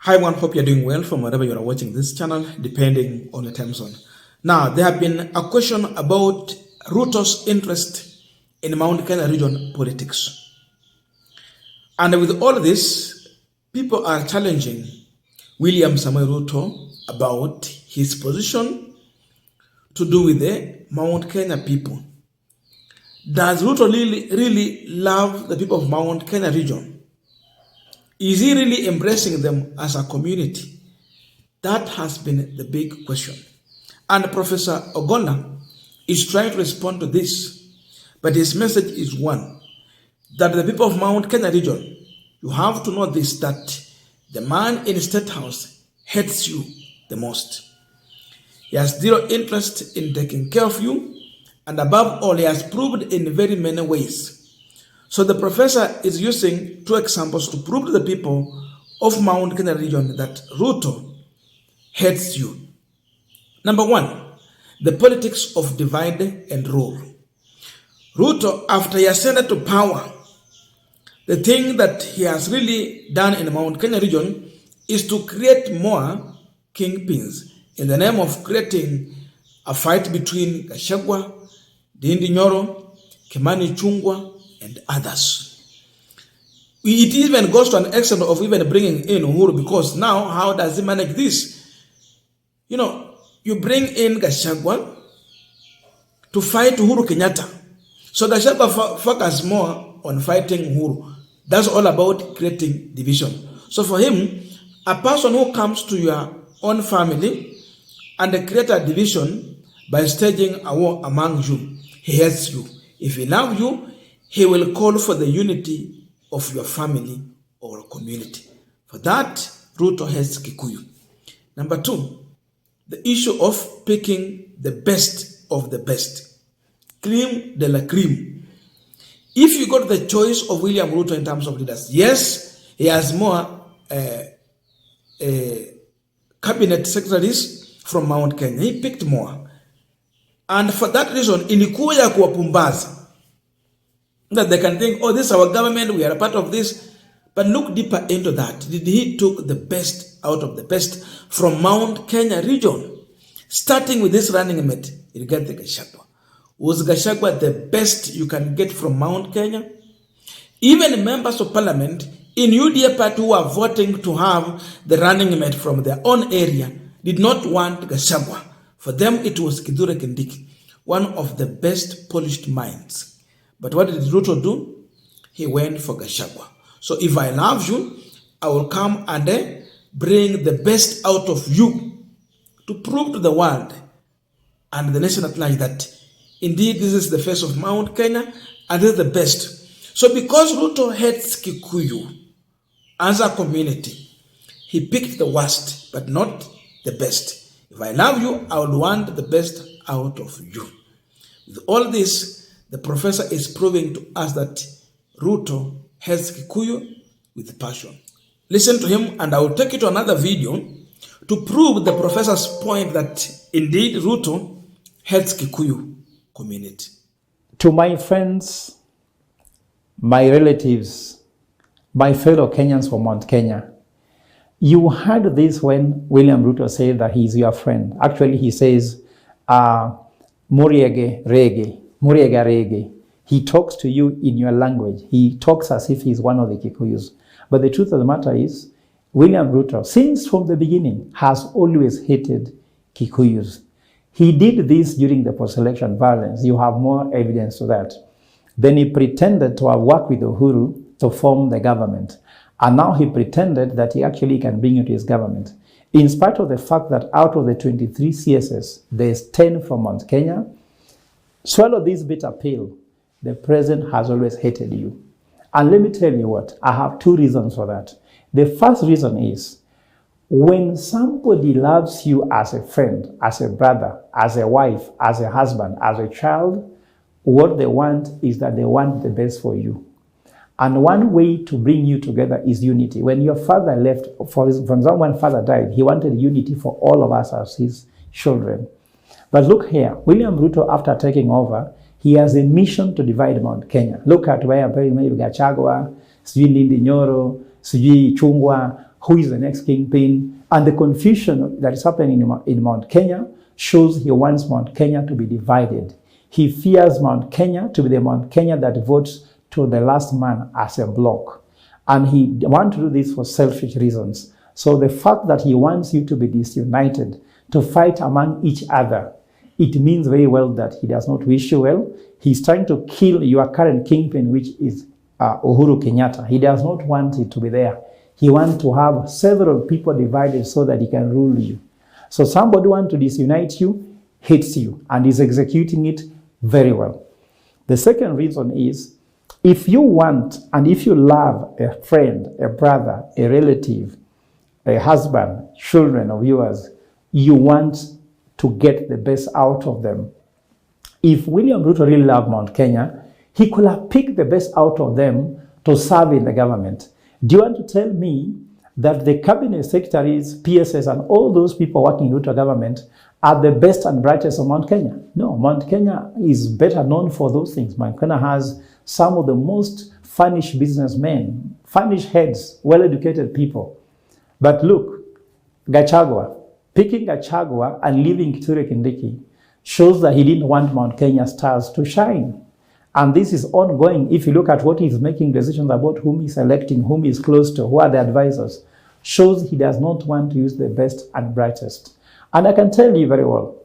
Hi everyone, hope you're doing well from wherever you are watching this channel, depending on the time zone. Now, there have been a question about Ruto's interest in Mount Kenya region politics. And with all this, people are challenging William Samoei Ruto about his position to do with the Mount Kenya people. Does Ruto really love the people of Mount Kenya region? Is he really embracing them as a community? That has been the big question. And Professor Ogola is trying to respond to this. But his message is one, that the people of Mount Kenya region, you have to know this, that the man in State House hates you the most. He has zero interest in taking care of you, and above all, he has proved in very many ways. So the professor is using two examples to prove to the people of Mount Kenya region that Ruto hates you. Number one, the politics of divide and rule. Ruto, after he ascended to power, the thing that he has really done in the Mount Kenya region is to create more kingpins in the name of creating a fight between Gachagua, Ndindi Nyoro, Kimani Ichung'wah, and others. It even goes to an extent of even bringing in Uhuru, because now how does he manage this? You bring in Gachagua to fight Uhuru Kenyatta. So Gachagua focuses more on fighting Uhuru. That's all about creating division. So for him, a person who comes to your own family and create a division by staging a war among you, he hates you. If he loves you, he will call for the unity of your family or community. For that, Ruto hates Kikuyu. Number two, the issue of picking the best of the best. Cream de la cream. If you got the choice of William Ruto in terms of leaders, yes, he has more cabinet secretaries from Mount Kenya. He picked more. And for that reason, ilikuja kuwapumbaza, that they can think, oh, this is our government, we are a part of this. But look deeper into that. Did he took the best out of the best from Mount Kenya region? Starting with this running mate, you get the Gachagua. Was Gachagua the best you can get from Mount Kenya? Even members of parliament in UDA party who are voting to have the running mate from their own area did not want Gachagua. For them, it was Kithure Kindiki, one of the best polished minds. But what did Ruto do? He went for Gachagua. So if I love you, I will come and bring the best out of you to prove to the world and the nation at large that indeed this is the face of Mount Kenya and this is the best. So because Ruto hates Kikuyu as a community, he picked the worst but not the best. If I love you, I will want the best out of you. With all this, the professor is proving to us that Ruto hates Kikuyu with passion. Listen to him, and I will take you to another video to prove the professor's point that indeed Ruto hates Kikuyu community. To my friends, my relatives, my fellow Kenyans from Mount Kenya, you heard this when William Ruto said that he's your friend. Actually, he says, Muriege Rege. Muriega Rege. He talks to you in your language. He talks as if he's one of the Kikuyus. But the truth of the matter is, William Ruto, since from the beginning, has always hated Kikuyus. He did this during the post-election violence. You have more evidence to that. Then he pretended to have worked with Uhuru to form the government. And now he pretended that he actually can bring you to his government. In spite of the fact that out of the 23 CSS, there's 10 from Mount Kenya. Swallow this bitter pill. The president has always hated you. And let me tell you what, I have two reasons for that. The first reason is, when somebody loves you as a friend, as a brother, as a wife, as a husband, as a child, what they want is that they want the best for you. And one way to bring you together is unity. When your father left, for example, when father died, he wanted unity for all of us as his children. But look here, William Ruto, after taking over, he has a mission to divide Mount Kenya. Look at where maybe Gachagua, Ndindi Nyoro, Ichung'wah, who is the next kingpin. And the confusion that is happening in Mount Kenya shows he wants Mount Kenya to be divided. He fears Mount Kenya to be the Mount Kenya that votes to the last man as a bloc. And he wants to do this for selfish reasons. So the fact that he wants you to be disunited, to fight among each other, it means very well that he does not wish you well. He's trying to kill your current kingpin, which is Uhuru Kenyatta. He does not want it to be there. He wants to have several people divided so that he can rule you. So somebody who wants to disunite you, hates you, and is executing it very well. The second reason is, if you want and if you love a friend, a brother, a relative, a husband, children of yours, you want to get the best out of them. If William Ruto really loved Mount Kenya, he could have picked the best out of them to serve in the government. Do you want to tell me that the cabinet secretaries, PSS, and all those people working in Ruto government are the best and brightest of Mount Kenya? No, Mount Kenya is better known for those things. Mount Kenya has some of the most furnished businessmen, furnished heads, well-educated people. But look, Gachagua, picking Gachagua and leaving Kithure Kindiki shows that he didn't want Mount Kenya stars to shine. And this is ongoing. If you look at what he's making decisions about, whom he's electing, whom he's close to, who are the advisors, shows he does not want to use the best and brightest. And I can tell you very well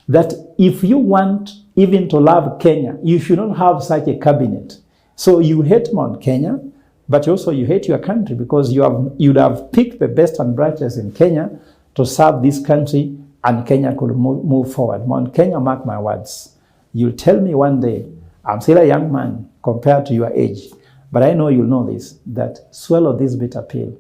that if you want even to love Kenya, you should not have such a cabinet. So you hate Mount Kenya, but also you hate your country, because you'd have picked the best and brightest in Kenya to serve this country, and Kenya could move forward. Mount Kenya, mark my words, you'll tell me one day, I'm still a young man compared to your age, but I know you'll know this, that swallow this bitter pill.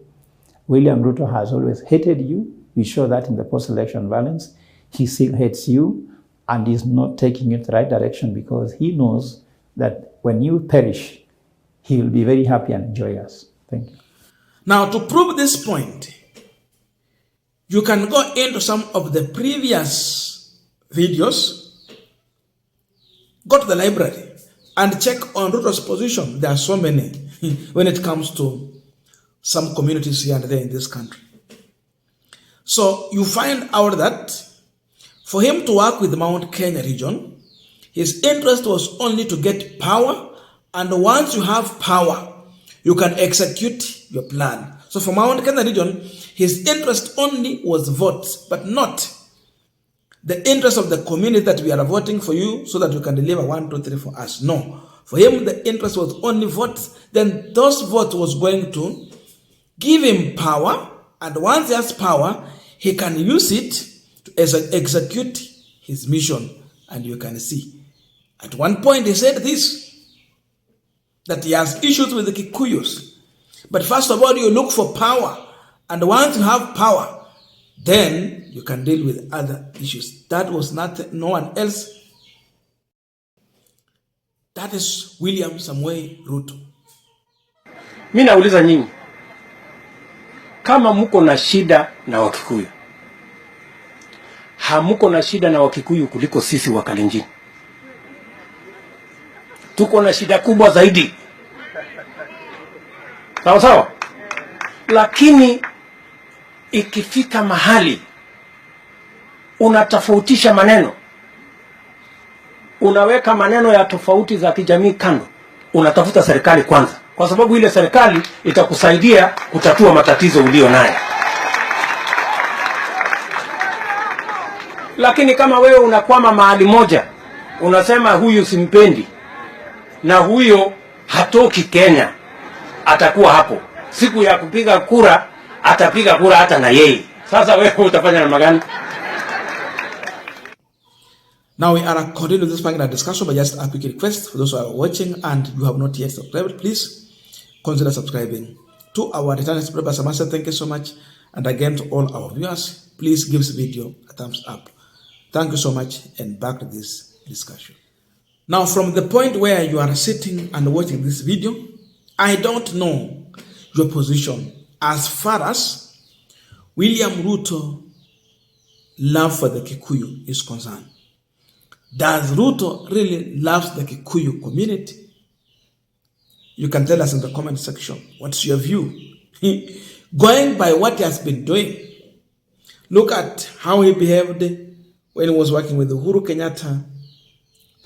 William Ruto has always hated you. You show that in the post-election violence. He still hates you, and is not taking you in the right direction, because he knows that when you perish, he will be very happy and joyous. Thank you. Now, to prove this point, you can go into some of the previous videos, go to the library, and check on Ruto's position. There are so many when it comes to some communities here and there in this country. So you find out that for him to work with the Mount Kenya region, his interest was only to get power, and once you have power, you can execute your plan. So for Mount Kenya region, his interest only was votes, but not the interest of the community that we are voting for you so that you can deliver 1, 2, 3 for us. No. For him, the interest was only votes. Then those votes was going to give him power, and once he has power, he can use it to execute his mission. And you can see, at one point he said this, that he has issues with the Kikuyus. But first of all, you look for power, and once you have power, then you can deal with other issues. That was no one else. That is William Samoei Ruto. Mimi nauliza nyinyi, kama mko na shida na Wakikuyu, hamuko na shida na Wakikuyu kuliko sisi wa Kalenjin. Tuko na shida kubwa zaidi. Sawa sawa? Lakini ikifika mahali unatofautisha maneno, unaweka maneno ya tofauti za kijamii kando, unatafuta serikali kwanza, kwa sababu ile serikali itakusaidia kutatua matatizo ulio nayo. Lakini kama wewe unakwama mahali moja, unasema huyu simpendi na huyo hatoki Kenya, atakuwa hapo. Siku ya kupiga kura atapiga kura hata na yeye. Sasa wewe utafanya namna gani? Now we are continuing this particular discussion, but just a quick request for those who are watching and you have not yet subscribed, please consider subscribing. To our returning subscribers, I must say thank you so much. And again, to all our viewers, please give this video a thumbs up. Thank you so much, and back to this discussion. Now, from the point where you are sitting and watching this video, I don't know your position as far as William Ruto love for the Kikuyu is concerned. Does Ruto really love the Kikuyu community? You can tell us in the comment section. What's your view? going by what he has been doing. Look at how he behaved when he was working with Uhuru Kenyatta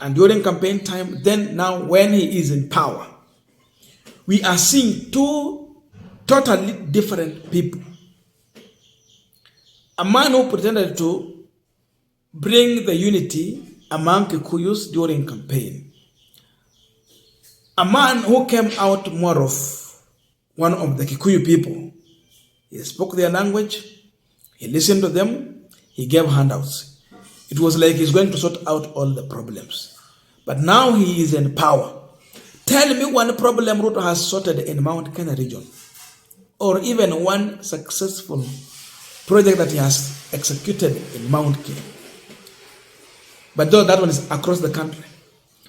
and during campaign time, then now when he is in power. We are seeing two totally different people. A man who pretended to bring the unity among Kikuyus during campaign. A man who came out more of one of the Kikuyu people. He spoke their language, he listened to them, he gave handouts. It was like he's going to sort out all the problems. But now he is in power. Tell me one problem Ruto has sorted in Mount Kenya region, or even one successful project that he has executed in Mount Kenya. But though that one is across the country.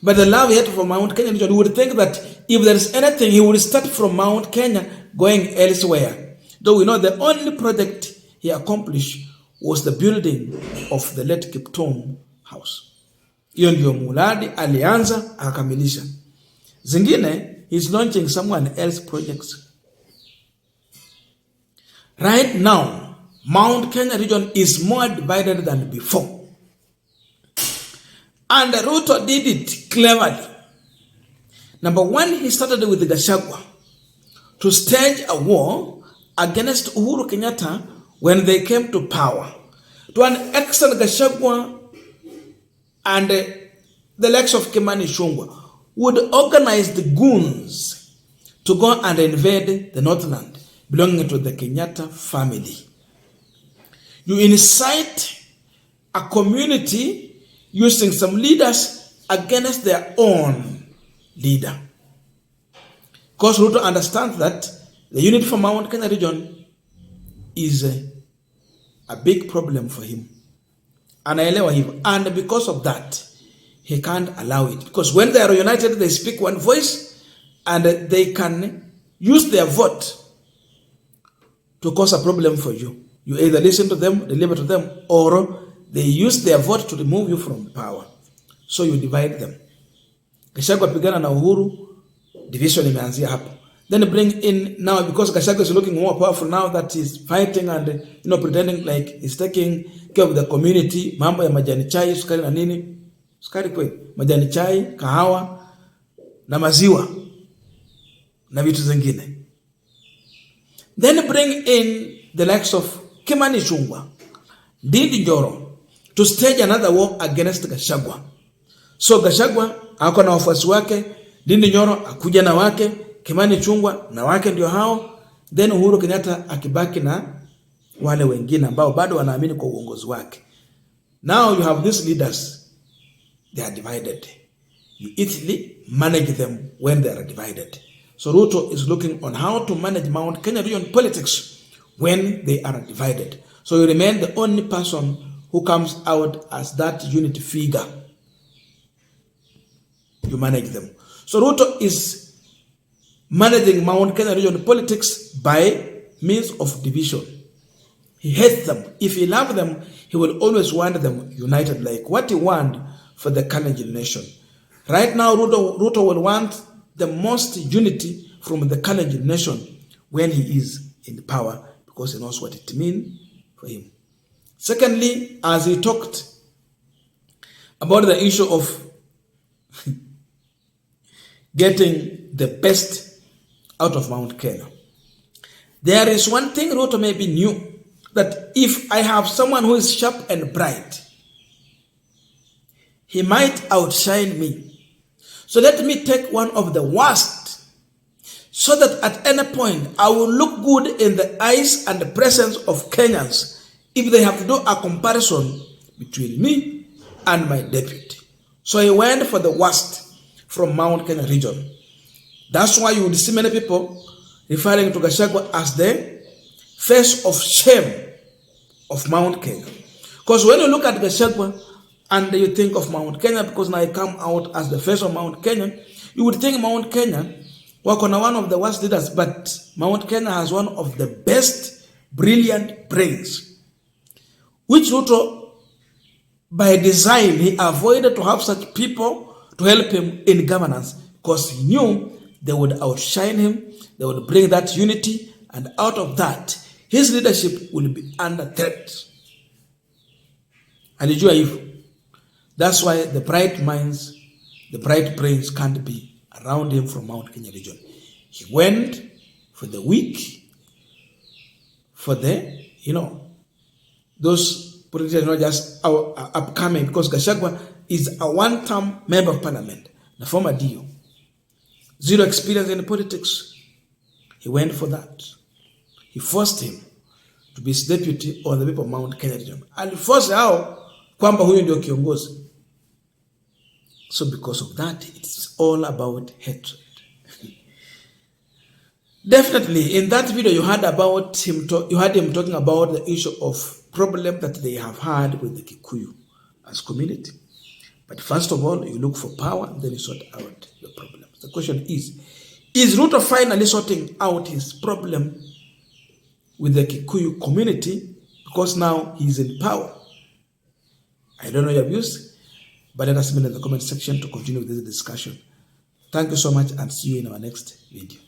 But the love he had for Mount Kenya region, you would think that if there is anything, he would start from Mount Kenya going elsewhere. Though we know the only project he accomplished was the building of the late Kipchumba house. Hiyo ndio muladi alianza akakamilisha. Zingine, he's launching someone else projects. Right now, Mount Kenya region is more divided than before. And Ruto did it cleverly. Number one, he started with Gachagua to stage a war against Uhuru Kenyatta when they came to power. To an extent, Gachagua and the likes of Kimani Ichung'wah would organize the goons to go and invade the Northland belonging to the Kenyatta family. You incite a community using some leaders against their own leader. Because Ruto understands that the unit for Mount Kenya region is a big problem for him. Anaelewa hivyo. And because of that, he can't allow it. Because when they are united, they speak one voice and they can use their vote to cause a problem for you. You either listen to them, deliver to them, or they use their vote to remove you from power. So you divide them. Gachagua pigana na Uhuru, division imeanzia hapo. Then bring in now, because Gachagua is looking more powerful now that he's fighting and pretending like he's taking care of the community. Mambo ya majani chai, sukari na nini? Sukari kweli, majani chai, kahawa na maziwa na vitu zingine. Then bring in the likes of Kimani Ichung'wah, Ndindi Nyoro, to stage another war against Gachagua. So Gachagua ako na wafuasi wake, Ndindi Nyoro akuja na wake, Kimani Ichung'wah na wake ndio hao, then Uhuru Kenyatta akibaki na wale wengine ambao bado wanaamini kwa uongozi wake. Now you have these leaders, they are divided. You easily manage them when they are divided. So Ruto is looking on how to manage Mount Kenya region politics when they are divided. So you remain the only person who comes out as that unity figure. You manage them. So Ruto is managing Mount Kenya region politics by means of division. He hates them. If he loves them, he will always want them united, like what he wants for the Kalenjin nation. Right now, Ruto will want the most unity from the Kalenjin nation when he is in power, because he knows what it means for him. Secondly, as he talked about the issue of getting the best out of Mount Kenya, there is one thing Ruto maybe knew, that if I have someone who is sharp and bright, he might outshine me. So let me take one of the worst, so that at any point I will look good in the eyes and the presence of Kenyans if they have to do a comparison between me and my deputy. So he went for the worst from Mount Kenya region. That's why you would see many people referring to Gachagua as the face of shame of Mount Kenya. Because when you look at Gachagua and you think of Mount Kenya, because now I come out as the face of Mount Kenya, you would think Mount Kenya wako na one of the worst leaders, but Mount Kenya has one of the best, brilliant brains, which Ruto, by design, he avoided to have such people to help him in governance, because he knew they would outshine him, they would bring that unity, and out of that, his leadership will be under threat. Alijua hivyo. That's why the bright minds, the bright brains can't be around him from Mount Kenya region. He went for the weak, for the, those politicians not just upcoming, because Gachagua is a one-term member of parliament, the former DO. Zero experience in politics. He went for that. He forced him to be his deputy on the people of Mount Kenya region. Aliforce hao kwamba huyu ndio kiongozi. So because of that, it's all about hatred. Definitely, in that video you heard about him. You heard him talking about the issue of problem that they have had with the Kikuyu as community. But first of all, you look for power, then you sort out the problems. The question is Ruto finally sorting out his problem with the Kikuyu community because now he's in power? I don't know your views, but let us know in the comment section to continue with this discussion. Thank you so much and see you in our next video.